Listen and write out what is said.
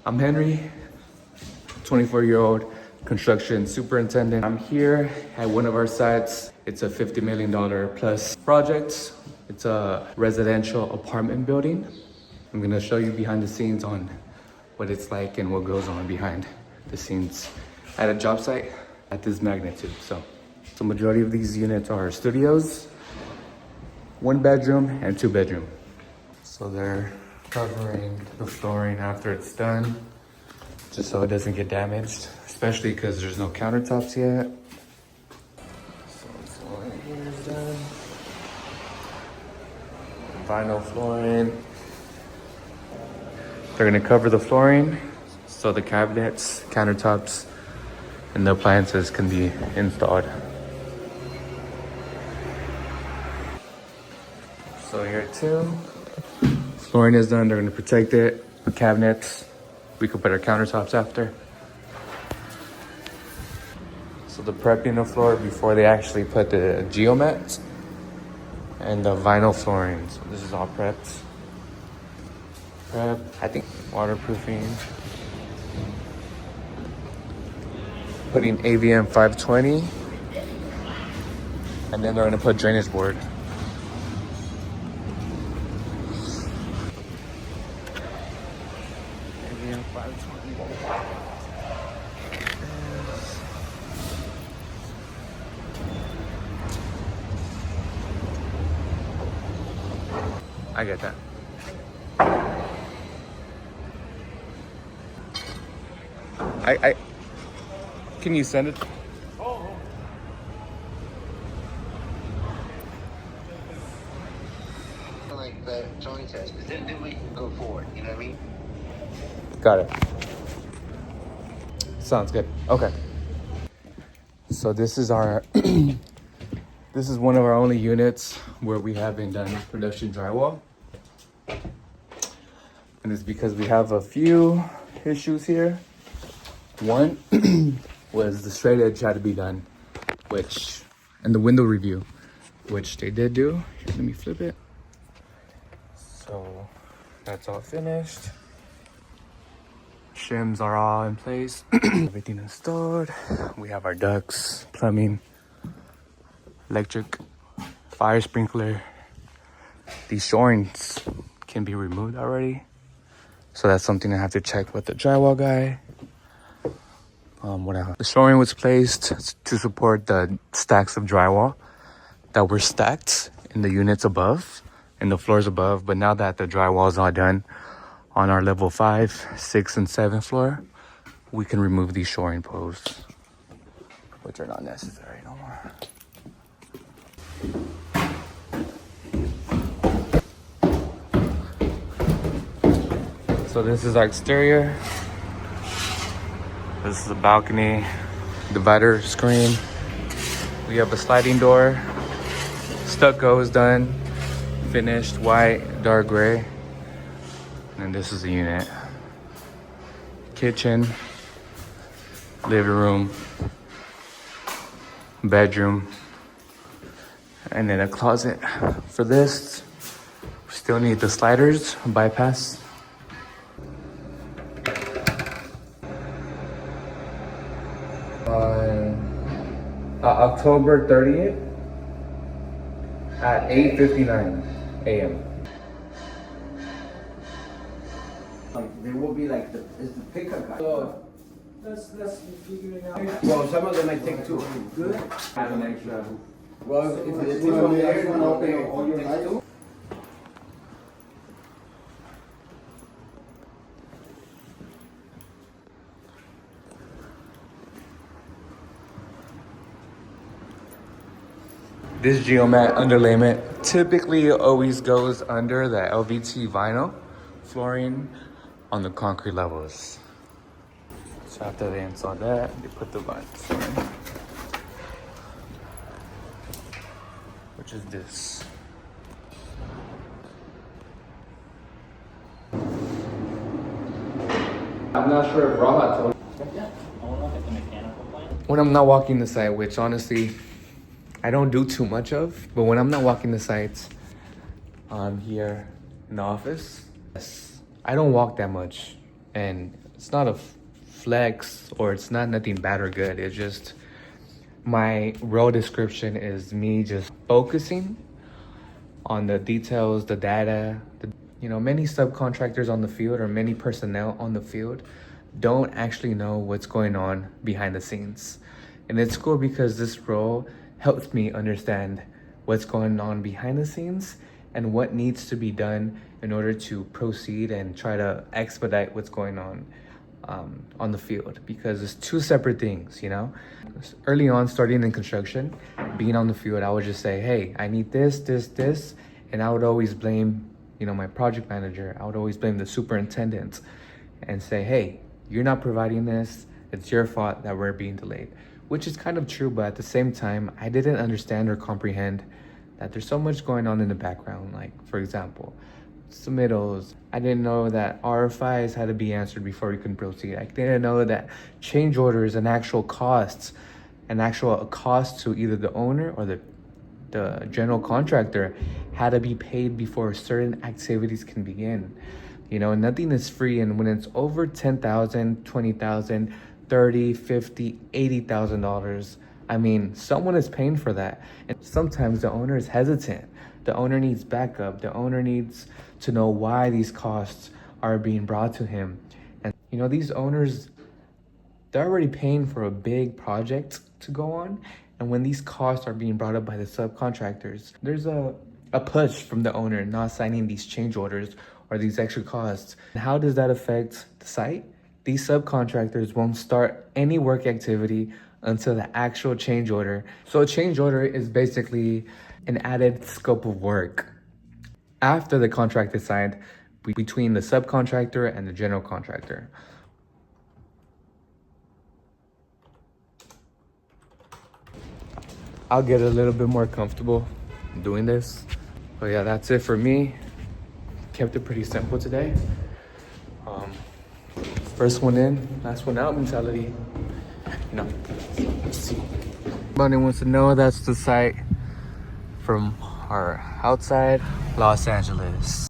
I'm Henry, 24-year-old construction superintendent. I'm here at one of our sites. It's a $50 million plus project. It's a residential apartment building. I'm gonna show you behind the scenes on what it's like and what goes on behind the scenes at a job site at this magnitude. So the majority of these units are studios, 1 bedroom and 2 bedroom. So they're covering the flooring after it's done, just so it doesn't get damaged, especially because there's no countertops yet. So flooring here is done. Vinyl flooring. They're gonna cover the flooring so the cabinets, countertops, and the appliances can be installed. So here too, flooring is done. They're gonna protect it. The cabinets, we could put our countertops after. So the prepping the floor before they actually put the geomats and the vinyl flooring. So this is all prepped. I think waterproofing. Putting AVM 520. And then they're gonna put drainage board. AVM 520. I get that. I can you send it? Like the joint test, because then we can go forward. You know what I mean? Got it. Sounds good. Okay. So this is our this is one of our only units where we haven't done production drywall. And it's because we have a few issues here. One was the straight edge had to be done, and the window review, which they did do. Here, let me flip it. So that's all finished. Shims are all in place. Everything installed. We have our ducts, plumbing, electric, fire sprinkler. These shorings can be removed already. So that's something I have to check with the drywall guy. What else? The shoring was placed to support the stacks of drywall that were stacked in the units above, in the floors above. But now that the drywall is all done on our level 5, 6, and 7 floor, we can remove these shoring posts, which are not necessary no more. So this is our exterior. This is a balcony, divider screen. We have a sliding door. Stucco is done, finished, white, dark gray. And this is the unit. Kitchen, living room, bedroom, and then a closet. For this, we still need the sliders, bypass. On October 30th at 8:59 a.m. There will be like is the pickup guy. So let's figure it out. Well, some of them might take 2. Good. Have an extra. Well, if it's from there, you want to open all your lights. This geomat underlayment typically always goes under the LVT vinyl flooring on the concrete levels. So after they install that, they put the vinyl flooring, which is this. I'm not sure if Raha told you. When I'm not walking the site, which honestly, I don't do too much of, but when I'm not walking the sites, I'm here in the office. I don't walk that much. And it's not a flex, or it's not nothing bad or good. It's just my role description is me just focusing on the details, the data. Many subcontractors on the field, or many personnel on the field, don't actually know what's going on behind the scenes. And it's cool because this role helps me understand what's going on behind the scenes and what needs to be done in order to proceed and try to expedite what's going on the field, because it's two separate things. Early on, starting in construction, being on the field, I would just say, hey, I need this, and I would always blame my project manager. I would always blame the superintendent and say, hey, you're not providing this, it's your fault that we're being delayed, which is kind of true. But at the same time, I didn't understand or comprehend that there's so much going on in the background. Like, for example, submittals. I didn't know that RFIs had to be answered before we can proceed. I didn't know that change orders and actual costs, to either the owner or the general contractor, had to be paid before certain activities can begin. Nothing is free, and when it's over $10,000, $20,000, $30,000, $50,000, $80,000, I mean, someone is paying for that. And sometimes the owner is hesitant. The owner needs backup. The owner needs to know why these costs are being brought to him. And these owners, they're already paying for a big project to go on. And when these costs are being brought up by the subcontractors, there's a push from the owner not signing these change orders or these extra costs. And how does that affect the site? These subcontractors won't start any work activity until the actual change order. So a change order is basically an added scope of work after the contract is signed between the subcontractor and the general contractor. I'll get a little bit more comfortable doing this. But yeah, that's it for me. Kept it pretty simple today. First one in, last one out mentality. Let's see. Somebody wants to know, that's the site from our outside Los Angeles.